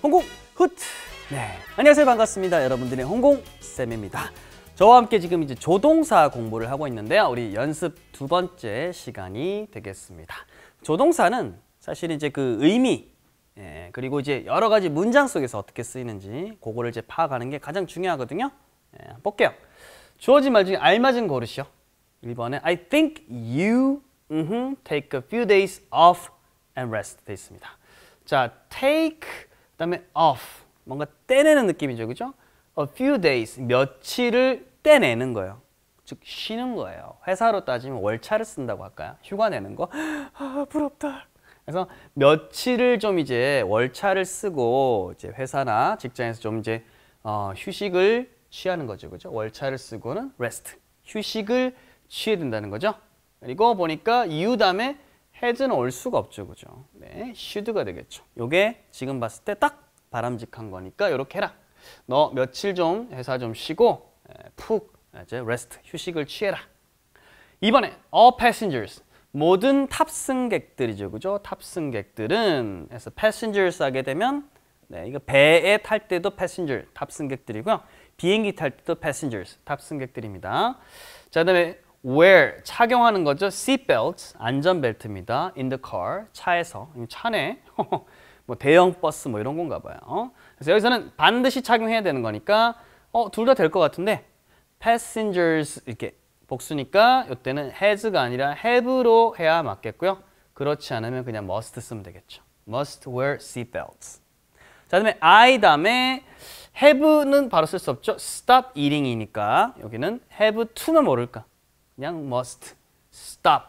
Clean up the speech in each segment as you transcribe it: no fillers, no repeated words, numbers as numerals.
홍콩 후트! 네, 안녕하세요. 반갑습니다. 여러분들의 홍콩쌤입니다. 저와 함께 지금 이제 조동사 공부를 하고 있는데요. 우리 연습 두 번째 시간이 되겠습니다. 조동사는 사실 이제 그 의미, 그리고 이제 여러 가지 문장 속에서 어떻게 쓰이는지 그거를 이제 파악하는 게 가장 중요하거든요. 한번 볼게요. 주어진 말 중에 알맞은 고르시오. 1번에 I think you take a few days off and rest 돼 있습니다. 자, take 그다음에 off 뭔가 떼내는 느낌이죠, 그죠? A few days 며칠을 떼내는 거예요. 즉 쉬는 거예요. 회사로 따지면 월차를 쓴다고 할까요? 휴가 내는 거. 아, 부럽다. 그래서 며칠을 좀 이제 월차를 쓰고 이제 회사나 직장에서 좀 이제 휴식을 취하는 거죠, 그죠? 월차를 쓰고는 rest 휴식을 취해야 된다는 거죠. 그리고 보니까 you 다음에 has는 올 수가 없죠, 그죠? 네, should가 되겠죠. 요게 지금 봤을 때 딱 바람직한 거니까 이렇게 해라. 너 며칠 좀 회사 좀 쉬고 푹 이제 rest 휴식을 취해라. 이번에 all passengers 모든 탑승객들이죠, 그죠? 탑승객들은 해서 passengers 하게 되면 네, 이거 배에 탈 때도 passenger 탑승객들이고요. 비행기 탈 때도 passengers 탑승객들입니다. 자, 그다음에 wear 착용하는 거죠. seatbelt 안전벨트입니다. in the car 차에서 차네. 뭐 대형 버스 뭐 이런 건가 봐요. 그래서 여기서는 반드시 착용해야 되는 거니까 둘 다 될 것 같은데 passengers 이렇게 복수니까 이때는 has가 아니라 have로 해야 맞겠고요. 그렇지 않으면 그냥 must 쓰면 되겠죠. must wear seatbelts. 자, 그다음에 I 다음에 have는 바로 쓸 수 없죠. stop eating이니까 여기는 have to는 모를까. 그냥 must stop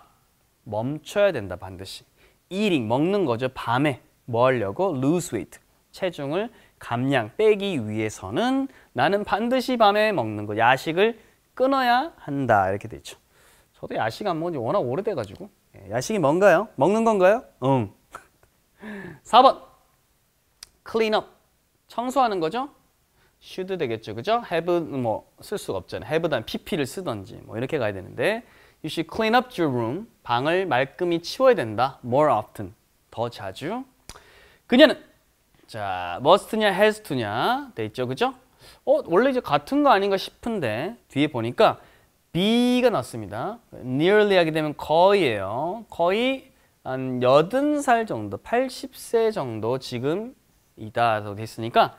멈춰야 된다 반드시. eating 먹는 거죠. 밤에 뭐 하려고? lose weight 체중을 감량 빼기 위해서는 나는 반드시 밤에 먹는 거 야식을 끊어야 한다 이렇게 돼 있죠. 저도 야식 안 먹은 지 워낙 오래돼 가지고 야식이 뭔가요? 먹는 건가요? 응. 4번 clean up 청소하는 거죠. should 되겠죠, 그죠? have는 뭐 쓸 수가 없잖아요. have 다음에 pp를 쓰던지 뭐 이렇게 가야 되는데 you should clean up your room 방을 말끔히 치워야 된다. more often 더 자주. 그녀는 자 must냐 has to냐 돼 있죠, 그죠? 원래 이제 같은 거 아닌가 싶은데 뒤에 보니까 B가 나왔습니다. nearly 하게 되면 거의예요. 거의 한 80살 정도, 80세 정도 지금 이다 돼 있으니까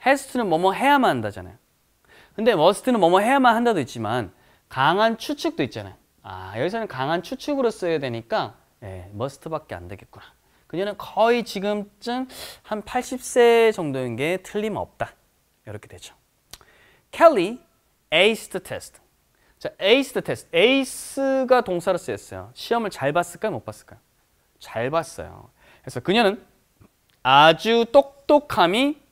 has to는 뭐뭐 해야만 한다잖아요. 근데 must는 뭐뭐 해야만 한다도 있지만 강한 추측도 있잖아요. 여기서는 강한 추측으로 써야 되니까 must밖에 안 되겠구나. 그녀는 거의 지금쯤 한 80세 정도인 게 틀림없다. 이렇게 되죠. Kelly aced the test. 자, aced the test. ace가 동사로 쓰였어요. 시험을 잘 봤을까요? 못 봤을까요? 잘 봤어요. 그래서 그녀는 아주 똑똑함이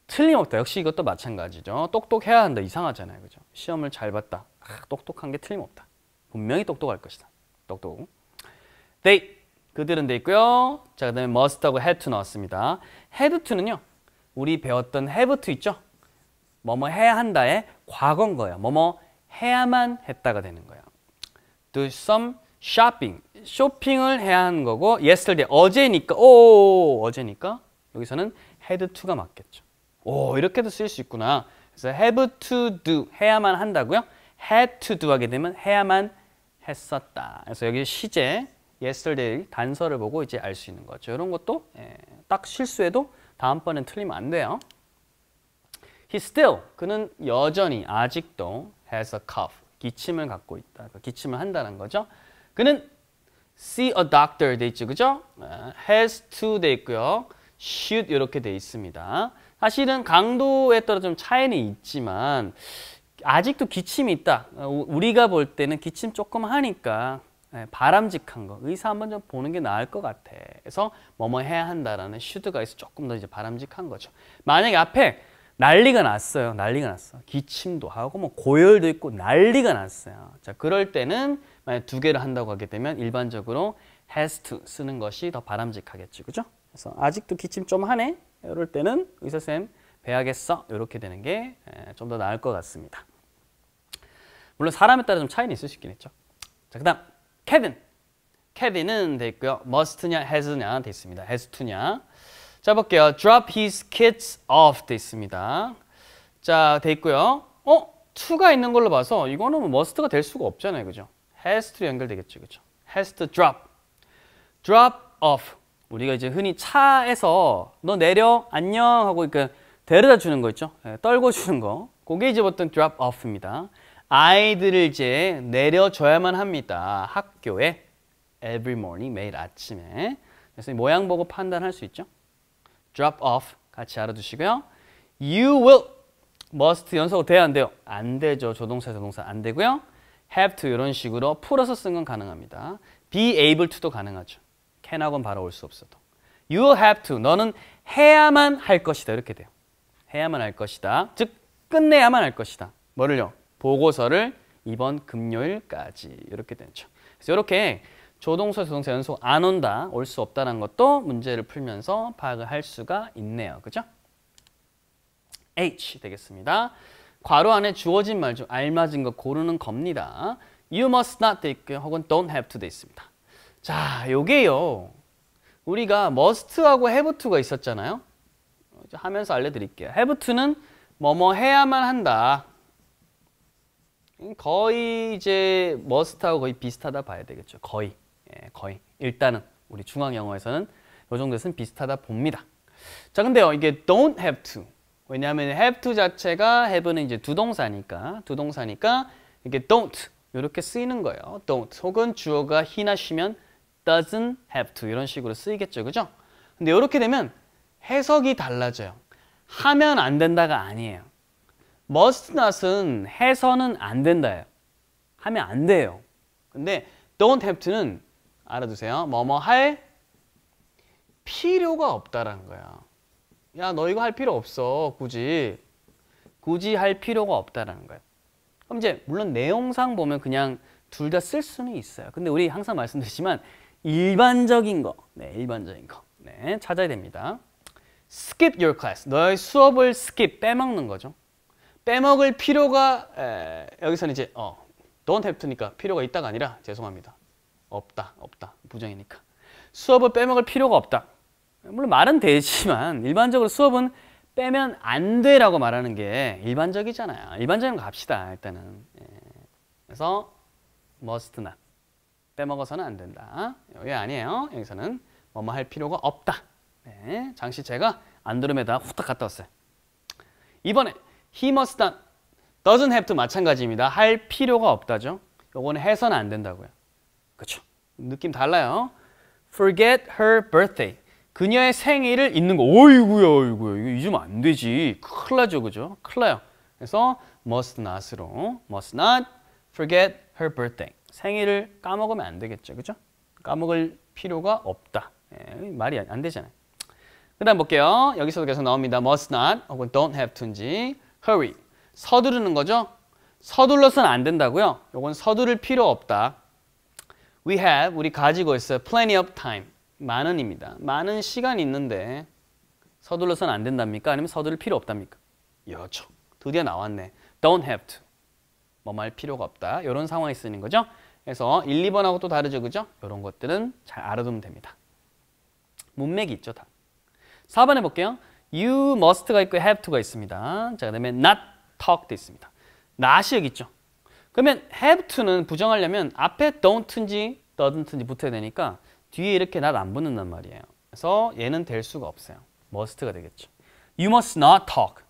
틀림없다. 역시 이것도 마찬가지죠. 똑똑해야 한다. 이상하잖아요. 그죠? 시험을 잘 봤다. 똑똑한 게 틀림없다. 분명히 똑똑할 것이다. 똑똑. They 그들은 돼 있고요. 자, 그다음에 must하고 had to 나왔습니다. had to는요. 우리 배웠던 have to 있죠? 뭐뭐 해야 한다의 과거인 거예요. 뭐뭐 해야만 했다가 되는 거예요. Do some shopping. 쇼핑을 해야 하는 거고 yesterday 어제니까 어제니까 여기서는 had to가 맞겠죠. 이렇게도 쓸 수 있구나. 그래서 have to do 해야만 한다고요. had to do 하게 되면 해야만 했었다. 그래서 여기 시제 yesterday 단서를 보고 이제 알 수 있는 거죠. 이런 것도 딱 실수해도 다음번엔 틀리면 안 돼요. He still 그는 여전히 아직도 has a cough 기침을 갖고 있다. 기침을 한다는 거죠. 그는 see a doctor 돼 있죠, 그죠? has to 돼 있고요. should 이렇게 돼 있습니다. 사실은 강도에 따라 좀 차이는 있지만 아직도 기침이 있다. 우리가 볼 때는 기침 조금 하니까 바람직한 거 의사 한번 좀 보는 게 나을 것 같아. 그래서 뭐뭐 해야 한다라는 should가 있어 조금 더 이제 바람직한 거죠. 만약에 앞에 난리가 났어요. 난리가 났어. 기침도 하고 뭐 고열도 있고 난리가 났어요. 자, 그럴 때는 만약 두 개를 한다고 하게 되면 일반적으로 has to 쓰는 것이 더 바람직하겠죠, 그죠? 그래서 아직도 기침 좀 하네. 이럴 때는 의사쌤 배야겠어. 이렇게 되는 게 좀 더 나을 것 같습니다. 물론 사람에 따라 좀 차이는 있을 수 있긴 했죠. 자, 그다음 케빈. Kevin은 돼 있고요. must냐, has냐 돼 있습니다. has to냐. 자, 볼게요. drop his kids off 돼 있습니다. 자, 돼 있고요. to가 있는 걸로 봐서 이거는 뭐 must가 될 수가 없잖아요. 그죠? has to 연결되겠죠. 그죠? has to drop. drop off. 우리가 이제 흔히 차에서 너 내려, 안녕 하고 그러니까 데려다 주는 거 있죠? 떨궈 주는 거. 그게 이제 보통 drop off입니다. 아이들을 이제 내려줘야만 합니다. 학교에 every morning, 매일 아침에. 그래서 모양 보고 판단할 수 있죠. drop off 같이 알아두시고요. you will, must 연속으로 돼야 안 돼요? 안 되죠. 조동사, 동사 안 되고요. have to 이런 식으로 풀어서 쓴 건 가능합니다. be able to도 가능하죠. can하고는 바로 올 수 없어도. you will have to, 너는 해야만 할 것이다. 이렇게 돼요. 해야만 할 것이다. 즉 끝내야만 할 것이다. 뭐를요? 보고서를 이번 금요일까지. 이렇게 되죠. 그래서 이렇게 조동사, 조동사 연속 안 온다, 올 수 없다는 것도 문제를 풀면서 파악을 할 수가 있네요. 그죠? H 되겠습니다. 괄호 안에 주어진 말 중 알맞은 거 고르는 겁니다. You must not 돼 있고요. 혹은 don't have to 돼 있습니다. 자, 요게요. 우리가 must하고 have to가 있었잖아요. 하면서 알려드릴게요. have to는 뭐뭐 해야만 한다. 거의 이제 must하고 거의 비슷하다 봐야 되겠죠. 거의. 예, 거의. 일단은 우리 중앙 영어에서는 이 정도에서는 비슷하다 봅니다. 자, 근데요. 이게 don't have to. 왜냐하면 have to 자체가 have는 이제 두 동사니까 이게 don't 이렇게 쓰이는 거예요. don't 혹은 주어가 he나 she면 doesn't have to 이런 식으로 쓰이겠죠. 그죠? 근데 이렇게 되면 해석이 달라져요. 하면 안 된다가 아니에요. must not은 해서는 안 된다예요. 하면 안 돼요. 근데 don't have to는 알아두세요. 뭐뭐 할 필요가 없다라는 거야. 야, 너 이거 할 필요 없어. 굳이 할 필요가 없다라는 거예요. 그럼 이제 물론 내용상 보면 그냥 둘 다 쓸 수는 있어요. 근데 우리 항상 말씀드리지만 일반적인 거, 일반적인 거, 찾아야 됩니다. skip your class, 너의 수업을 skip, 빼먹는 거죠. 빼먹을 필요가 여기서는 이제 don't have to니까 필요가 있다가 아니라 죄송합니다. 없다, 부정이니까. 수업을 빼먹을 필요가 없다. 물론 말은 되지만 일반적으로 수업은 빼면 안 돼라고 말하는 게 일반적이잖아요. 일반적인 거 갑시다, 일단은. 그래서 must not. 빼먹어서는 안 된다. 여기 아니에요. 여기서는 뭐뭐 할 필요가 없다. 네, 장시제가 안드로메다 후딱 갔다 왔어요. 이번에 he must not, doesn't have to 마찬가지입니다. 할 필요가 없다죠. 요거는 해서는 안 된다고요. 그렇죠? 느낌 달라요. forget her birthday. 그녀의 생일을 잊는 거. 어이구야. 이거 잊으면 안 되지. 큰일 나죠. 그죠? 큰일 나요. 그래서 must not으로 must not forget her birthday. 생일을 까먹으면 안 되겠죠. 그죠? 까먹을 필요가 없다. 말이 안 되잖아요. 그 다음 볼게요. 여기서도 계속 나옵니다. must not 혹은 don't have to인지 hurry. 서두르는 거죠. 서둘러서는 안 된다고요. 요건 서두를 필요 없다. we have, 우리 가지고 있어요. plenty of time. 많은입니다. 많은 시간이 있는데 서둘러서는 안 된답니까? 아니면 서두를 필요 없답니까? 여죠. 드디어 나왔네. don't have to. 뭐 말 필요가 없다. 이런 상황이 쓰는 거죠. 그래서 1, 2번하고 또 다르죠. 그죠? 이런 것들은 잘 알아두면 됩니다. 문맥이 있죠. 다. 4번 해볼게요. you must가 있고 have to가 있습니다. 자, 그 다음에 not talk 돼 있습니다. not이 여기 있죠. 그러면 have to는 부정하려면 앞에 don't인지 doesn't인지 붙어야 되니까 뒤에 이렇게 not 안 붙는단 말이에요. 그래서 얘는 될 수가 없어요. must가 되겠죠. You must not talk.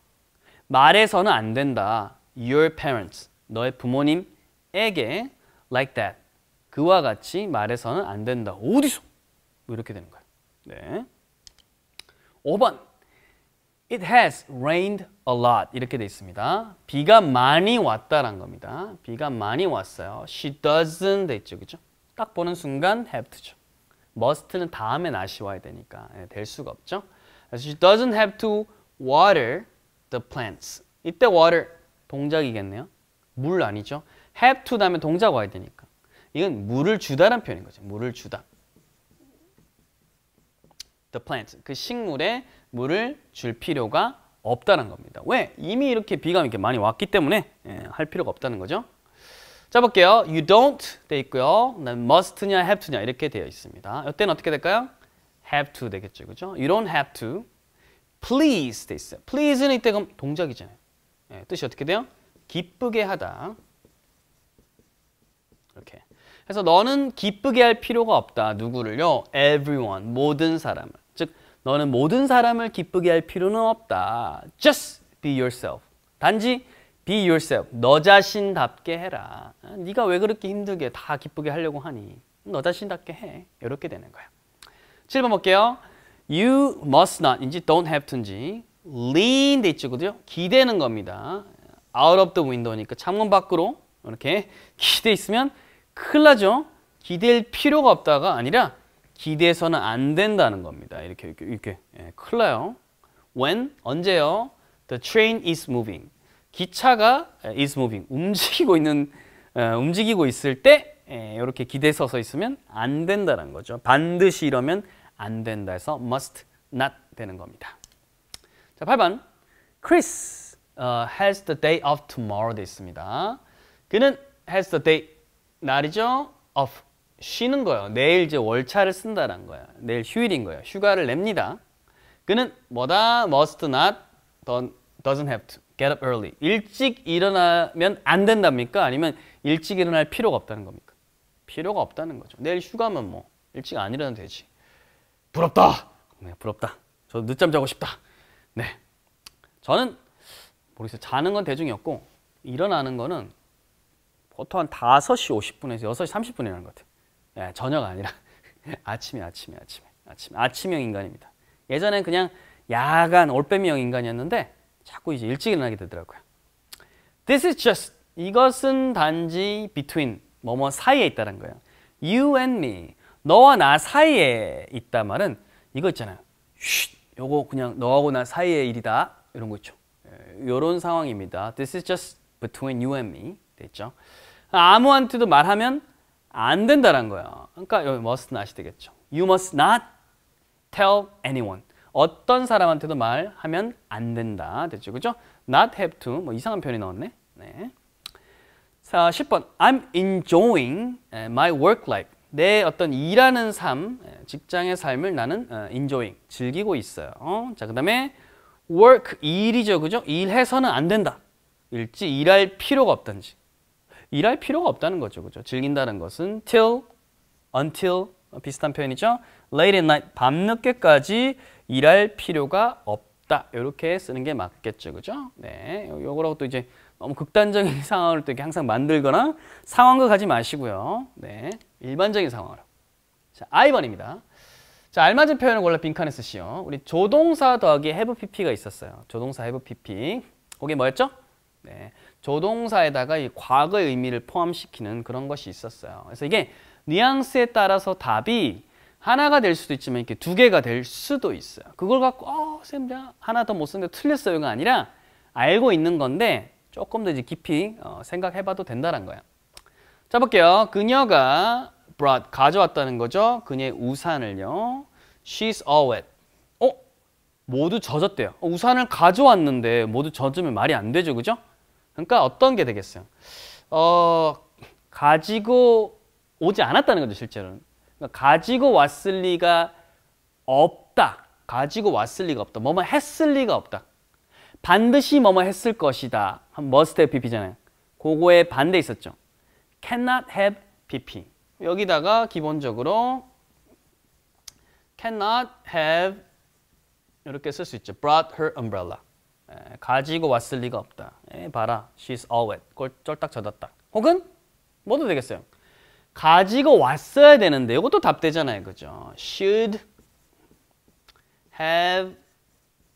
말해서는 안 된다. Your parents. 너의 부모님에게 like that. 그와 같이 말해서는 안 된다. 어디서? 뭐 이렇게 되는 거예요. 네. 5번. It has rained a lot. 이렇게 돼 있습니다. 비가 많이 왔다라는 겁니다. 비가 많이 왔어요. She doesn't 돼 있죠. 그죠? 딱 보는 순간 have to죠. must는 다음에 not이 와야 되니까 될 수가 없죠. 그래서 she doesn't have to water the plants. 이때 water 동작이겠네요. 물 아니죠. have to 다음에 동작 와야 되니까. 이건 물을 주다라는 표현인 거죠. 물을 주다. The plant. 그 식물에 물을 줄 필요가 없다는 겁니다. 왜? 이미 이렇게 비가 이렇게 많이 왔기 때문에 할 필요가 없다는 거죠. 자, 볼게요. You don't 돼 있고요. must냐, have to냐 이렇게 되어 있습니다. 이때는 어떻게 될까요? have to 되겠죠, 그죠? You don't have to. Please 돼 있어요. Please는 이때 그럼 동작이잖아요. 네, 뜻이 어떻게 돼요? 기쁘게 하다. 이렇게. 그래서 너는 기쁘게 할 필요가 없다. 누구를요? Everyone, 모든 사람을. 즉, 너는 모든 사람을 기쁘게 할 필요는 없다. Just be yourself. 단지 be yourself. 너 자신답게 해라. 네가 왜 그렇게 힘들게 다 기쁘게 하려고 하니? 너 자신답게 해. 이렇게 되는 거예요. 7번 볼게요. You must not 인지 don't have to인지 lean 돼 있죠, 그죠? 기대는 겁니다. Out of the window니까 창문 밖으로 이렇게 기대 있으면 큰일 나죠. 기댈 필요가 없다가 아니라 기대서는 안 된다는 겁니다. 이렇게 예, 큰일 나요. When 언제요? The train is moving. 기차가 is moving 움직이고 있을 때 이렇게 기대 서서 있으면 안 된다는 거죠. 반드시 이러면 안 된다 해서 must not 되는 겁니다. 자, 8번. Chris has the day of tomorrow 돼 있습니다. 그는 has the day 날이죠. of 쉬는 거예요. 내일 이제 월차를 쓴다는 거예요. 내일 휴일인 거예요. 휴가를 냅니다. 그는 뭐다? must not, doesn't have to get up early. 일찍 일어나면 안 된답니까? 아니면 일찍 일어날 필요가 없다는 겁니까? 필요가 없다는 거죠. 내일 휴가면 뭐 일찍 안 일어나도 되지. 부럽다. 네, 부럽다. 저 늦잠 자고 싶다. 네, 저는 모르겠어요. 자는 건 대중이었고 일어나는 거는 보통 한 5시 50분에서 6시 30분이라는 것 같아요. 예, 저녁 아니라 아침형 인간입니다. 예전엔 그냥 야간 올빼미형 인간이었는데 자꾸 이제 일찍 일어나게 되더라고요. This is just 이것은 단지 between 뭐뭐 사이에 있다는 거예요. You and me 너와 나 사이에 있다 말은 이거 있잖아요. 쉿 요거 그냥 너하고 나 사이의 일이다 이런 거 있죠. 이런 상황입니다. This is just between you and me 됐죠. 아무한테도 말하면 안 된다는 거예요. 그러니까 여기 must not이 되겠죠. You must not tell anyone. 어떤 사람한테도 말하면 안 된다. 됐죠. 그죠? Not have to. 뭐 이상한 표현이 나왔네. 네. 자, 10번. I'm enjoying my work life. 내 어떤 일하는 삶, 직장의 삶을 나는 enjoying, 즐기고 있어요. 자, 그 다음에 work, 일이죠. 그죠? 일해서는 안 된다. 일할 필요가 없단지. 일할 필요가 없다는 거죠. 그죠? 즐긴다는 것은 till, until 비슷한 표현이죠. late at night, 밤늦게까지 일할 필요가 없다. 이렇게 쓰는 게 맞겠죠. 그죠? 네. 요거라고 또 이제 너무 극단적인 상황을 또 이렇게 항상 만들거나 상황과 가지 마시고요. 네. 일반적인 상황으로. 자, I번입니다. 자, 알맞은 표현을 골라 빈칸에 쓰시오. 우리 조동사 더하기 have pp가 있었어요. 조동사 have pp. 그게 뭐였죠? 네. 조동사에다가 이 과거의 의미를 포함시키는 그런 것이 있었어요. 그래서 이게 뉘앙스에 따라서 답이 하나가 될 수도 있지만 이렇게 두 개가 될 수도 있어요. 그걸 갖고 쌤 하나 더 못 썼는데 틀렸어요가 아니라 알고 있는 건데 조금 더 이제 깊이 생각해봐도 된다는 거예요. 자, 볼게요. 그녀가 brought 가져왔다는 거죠. 그녀의 우산을요. She's all wet. 모두 젖었대요. 우산을 가져왔는데 모두 젖으면 말이 안 되죠, 그죠? 그러니까 어떤 게 되겠어요? 가지고 오지 않았다는 거죠, 실제로는. 그러니까 가지고 왔을 리가 없다. 가지고 왔을 리가 없다. 뭐뭐 했을 리가 없다. 반드시 뭐뭐 했을 것이다. must have pp잖아요. 그거에 반대 있었죠. cannot have pp. 여기다가 기본적으로 cannot have 이렇게 쓸 수 있죠. brought her umbrella. 가지고 왔을 리가 없다. 봐라. She's all wet. 쫄딱 젖었다. 혹은 뭐도 되겠어요. 가지고 왔어야 되는데 이것도 답되잖아요. 그죠? Should have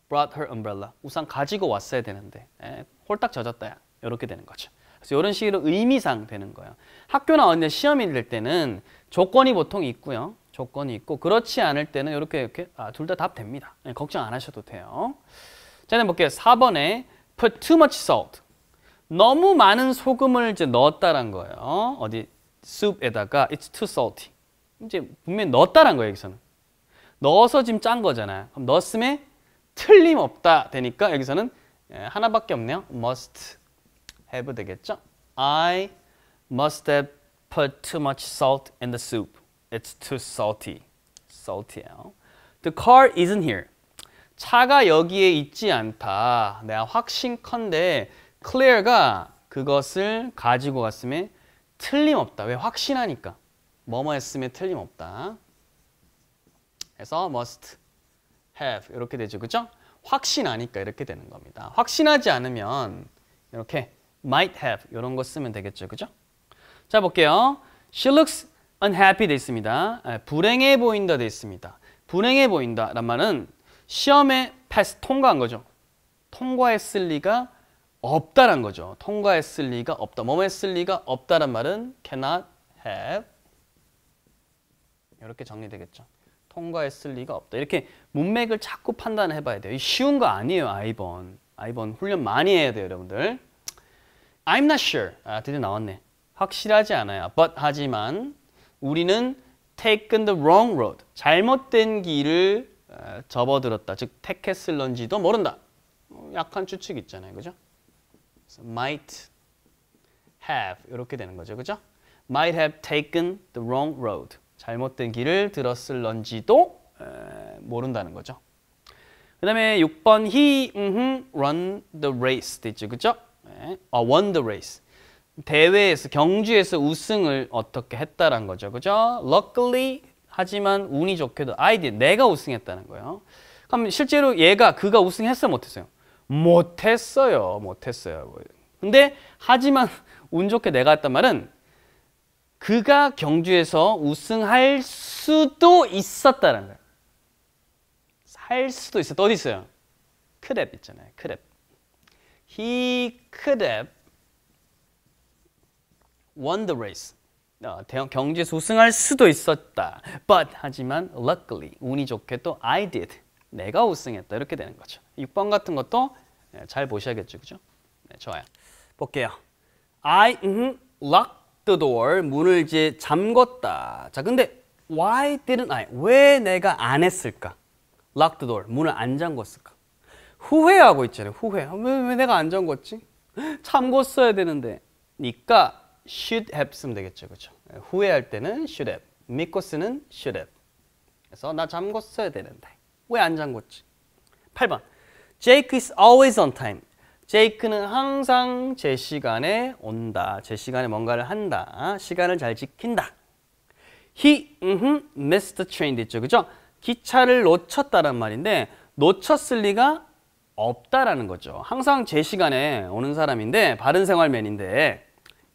brought her umbrella. 우산 가지고 왔어야 되는데 홀딱 젖었다. 이렇게 되는 거죠. 그래서 이런 식으로 의미상 되는 거예요. 학교나 어느 시험이 될 때는 조건이 보통 있고요. 조건이 있고 그렇지 않을 때는 이렇게 둘 다 답 됩니다. 걱정 안 하셔도 돼요. 자, 볼게요. 4번에 put too much salt. 너무 많은 소금을 이제 넣었다란 거예요. 어디 soup에다가 it's too salty. 이제 분명히 넣었다란 거예요. 여기서는 넣어서 지금 짠 거잖아요. 그럼 넣었음에 틀림없다 되니까 여기서는 하나밖에 없네요. must have 되겠죠. I must have put too much salt in the soup. It's too salty. salty예요. The car isn't here. 차가 여기에 있지 않다. 내가 확신컨대 Claire가 그것을 가지고 갔으면 틀림없다. 왜? 확신하니까. 뭐뭐 했으면 틀림없다. 그래서 must have 이렇게 되죠. 그죠? 확신하니까 이렇게 되는 겁니다. 확신하지 않으면 이렇게 might have 이런 거 쓰면 되겠죠. 그죠? 자, 볼게요. She looks unhappy 돼 있습니다. 불행해 보인다 돼 있습니다. 불행해 보인다 란 말은 시험에 패스 통과한 거죠. 통과했을 리가 없다란 거죠. 통과했을 리가 없다. 뭐뭐 했을 리가 없다란 말은 cannot have 이렇게 정리되겠죠. 통과했을 리가 없다. 이렇게 문맥을 자꾸 판단해 봐야 돼요. 쉬운 거 아니에요. I번 훈련 많이 해야 돼요. 여러분들. I'm not sure. 드디어 나왔네. 확실하지 않아요. But 하지만 우리는 taken the wrong road. 잘못된 길을 접어들었다. 즉 택했을런지도 모른다. 약한 추측 있잖아요. 그죠? 그래서 might have 이렇게 되는 거죠. 그죠? Might have taken the wrong road. 잘못된 길을 들었을런지도 모른다는 거죠. 그 다음에 6번 he run the race 됐죠. 그죠? won the race. 대회에서 경주에서 우승을 어떻게 했다란 거죠. 그죠? Luckily 하지만 운이 좋게도 I did. 내가 우승했다는 거예요. 그럼 실제로 그가 우승했어요? 못했어요? 못했어요. 근데 하지만 운 좋게 내가 했단 말은 그가 경주에서 우승할 수도 있었다는 거예요. 할 수도 있었다. 어디 있어요? could have 있잖아요. could have. He could have won the race. 경주에서 우승할 수도 있었다. But 하지만 luckily 운이 좋게도 I did. 내가 우승했다. 이렇게 되는 거죠. 6번 같은 것도 잘 보셔야겠죠. 그죠? 네, 좋아요. 볼게요. I locked the door. 문을 이제 잠궜다. 자, 근데 why didn't I? 왜 내가 안 했을까? lock the door. 문을 안 잠궜을까? 후회하고 있잖아요. 후회. 왜 내가 안 잠궜지? 잠궜어야 되는데. 니까 should have 쓰면 되겠죠. 그죠? 후회할 때는 should have. 믿고 쓰는 should have. 그래서 나 잠궜어야 되는데. 왜 안 잠궜지? 8번. Jake is always on time. 제이크는 항상 제 시간에 온다. 제 시간에 뭔가를 한다. 시간을 잘 지킨다. He missed the train 됐죠. 그죠? 기차를 놓쳤다란 말인데 놓쳤을 리가 없다라는 거죠. 항상 제 시간에 오는 사람인데 바른 생활맨인데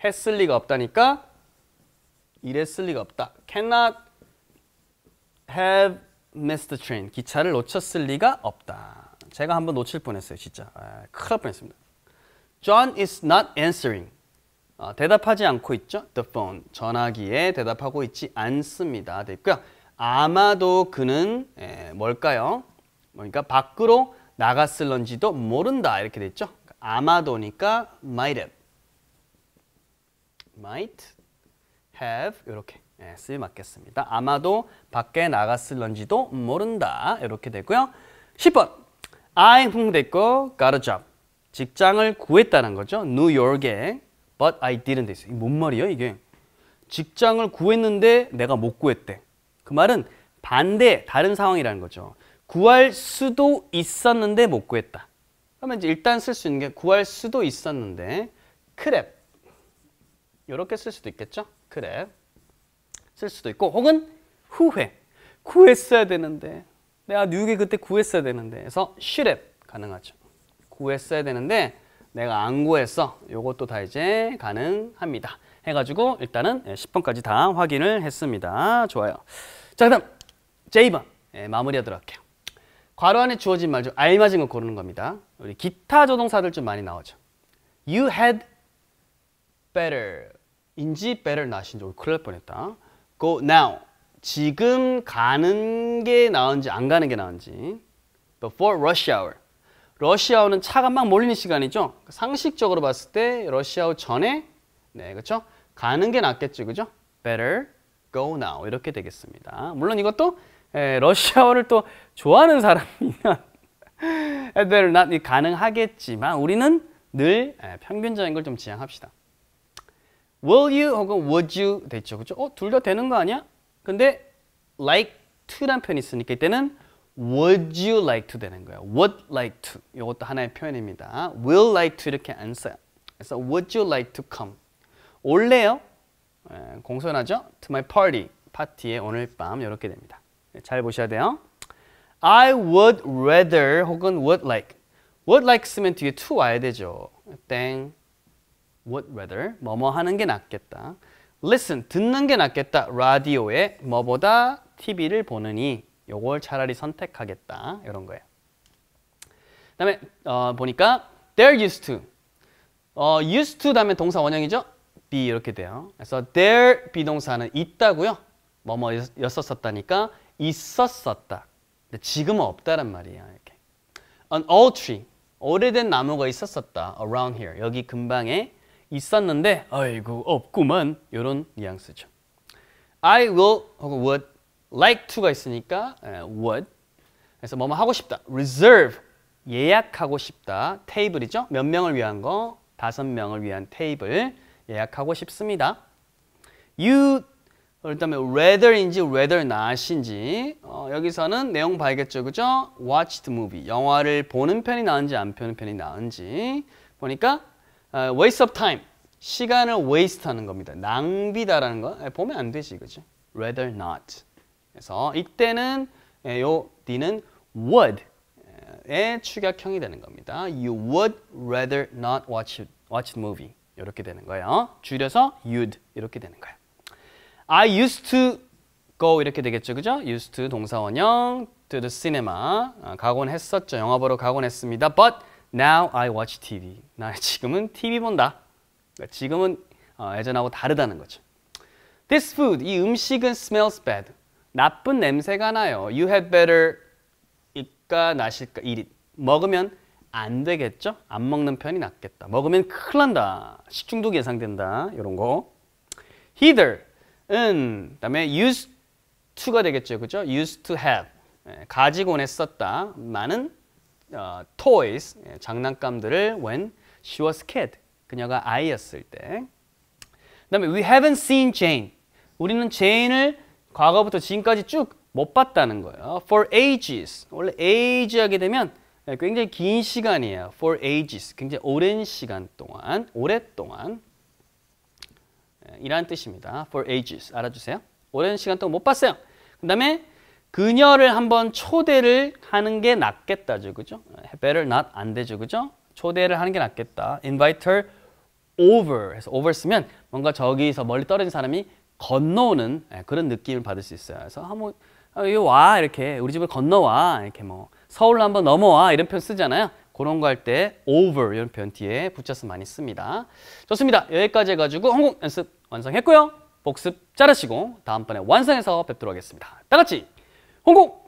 했을 리가 없다니까 이랬을 리가 없다. Cannot have missed the train. 기차를 놓쳤을 리가 없다. 제가 한번 놓칠 뻔했어요. 진짜. 큰일 날 뻔했습니다. John is not answering. 대답하지 않고 있죠. The phone. 전화기에 대답하고 있지 않습니다. 됐고요. 아마도 그는 뭘까요? 그러니까 밖으로 나갔을런지도 모른다. 이렇게 됐죠. 아마도니까 might have. might have 이렇게 쓰임 맞겠습니다. 아마도 밖에 나갔을런지도 모른다. 이렇게 되고요. 10번. I 됐고 got a job. 직장을 구했다는 거죠. 뉴욕에. But I didn't 돼 있어요. 뭔 말이에요 이게? 직장을 구했는데 내가 못 구했대. 그 말은 반대 다른 상황이라는 거죠. 구할 수도 있었는데 못 구했다. 그러면 이제 일단 쓸 수 있는 게 구할 수도 있었는데 could have. 이렇게 쓸 수도 있겠죠. could have. 쓸 수도 있고 혹은 후회. 구했어야 되는데 내가 뉴욕에 그때 구했어야 되는데 그래서 should have 가능하죠. 구했어야 되는데 내가 안 구했어. 요것도 다 이제 가능합니다. 해가지고 일단은 10번까지 다 확인을 했습니다. 좋아요. 자, 그다음 J번 마무리하도록 할게요. 괄호 안에 주어진 말 중 알맞은 거 고르는 겁니다. 우리 기타 조동사들 좀 많이 나오죠. You had better 인지 better not인지 큰일 날 뻔했다. Go now. 지금 가는 게 나은지 안 가는 게 나은지. Before rush hour. rush hour는 차가 막 몰리는 시간이죠. 상식적으로 봤을 때 rush hour 전에 그렇죠? 가는 게 낫겠죠. 그죠? Better go now. 이렇게 되겠습니다. 물론 이것도 rush hour를 또 좋아하는 사람이면 better not 가능하겠지만 우리는 늘 평균적인 걸 좀 지향합시다. will you 혹은 would you 됐죠. 그죠? 둘 다 되는 거 아니야? 근데 like to란 표현이 있으니까 이때는 would you like to 되는 거예요. would like to. 이것도 하나의 표현입니다. will like to 이렇게 안 써요. 그래서 would you like to come? 올래요? 공손하죠? to my party. 파티에 오늘 밤 이렇게 됩니다. 잘 보셔야 돼요. I would rather 혹은 would like. would like 쓰면 뒤에 to 와야 되죠. 땡. would rather 뭐뭐 하는 게 낫겠다. listen 듣는 게 낫겠다. 라디오에 뭐보다 TV를 보느니 요걸 차라리 선택하겠다. 이런 거예요. 그다음에 보니까 they're used to. used to 다음에 동사 원형이죠. be 이렇게 돼요. 그래서 their 비동사는 있다고요. 뭐뭐였었다니까 있었었다. 근데 지금은 없다란 말이에요. 이렇게. An old tree. 오래된 나무가 있었었다. Around here. 여기 근방에 있었는데 아이고 없구만. 이런 뉘앙스죠. I will 혹은 would like to가 있으니까 would. 그래서 뭐뭐 하고 싶다. reserve. 예약하고 싶다. 테이블이죠. 몇 명을 위한 거? 5명을 위한 테이블 예약하고 싶습니다. You 그다음에 rather인지 rather not인지 여기서는 내용 봐야겠죠, 그죠? Watch the movie. 영화를 보는 편이 나은지 안 보는 편이 나은지 보니까 waste of time. 시간을 waste하는 겁니다. 낭비다라는 거 보면 안 되지, 그죠? Rather not. 그래서 이때는 요 D는 would의 축약형이 되는 겁니다. You would rather not watch the movie. 이렇게 되는 거예요. 줄여서 you'd 이렇게 되는 거예요. I used to go 이렇게 되겠죠, 그죠? used to 동사원형 to the cinema 가곤 했었죠. 영화 보러 가곤 했습니다. But now I watch TV. 나 지금은 TV 본다. 그러니까 지금은 예전하고 다르다는 거죠. This food 이 음식은 smells bad. 나쁜 냄새가 나요. You had better 이까 나실까 eat it. 먹으면 안 되겠죠? 안 먹는 편이 낫겠다. 먹으면 큰일 난다. 식중독 예상된다. 이런 거. Heather은 그다음에 used to가 되겠죠. 그죠? used to have. 가지곤 했었다. 많은 toys, 장난감들을 when she was a kid. 그녀가 아이였을 때. 그다음에 we haven't seen Jane. 우리는 제인을 과거부터 지금까지 쭉 못 봤다는 거예요. For ages. 원래 age 하게 되면 굉장히 긴 시간이에요. For ages. 굉장히 오랜 시간 동안, 오랫동안 이라는 뜻입니다. For ages. 알아주세요. 오랜 시간 동안 못 봤어요. 그 다음에 그녀를 한번 초대를 하는 게 낫겠다죠. 그죠? better not 안 되죠. 그죠? 초대를 하는 게 낫겠다. invite her over. 해서 over 쓰면 뭔가 저기서 멀리 떨어진 사람이 건너오는 그런 느낌을 받을 수 있어요. 그래서 한번 여기 와 이렇게 우리 집을 건너와 이렇게 뭐 서울로 한번 넘어와 이런 표현 쓰잖아요. 그런 거 할 때 over 이런 표현 뒤에 붙여서 많이 씁니다. 좋습니다. 여기까지 해가지고 한국 연습 완성했고요. 복습 잘하시고 다음번에 완성해서 뵙도록 하겠습니다. 다 같이 홍콩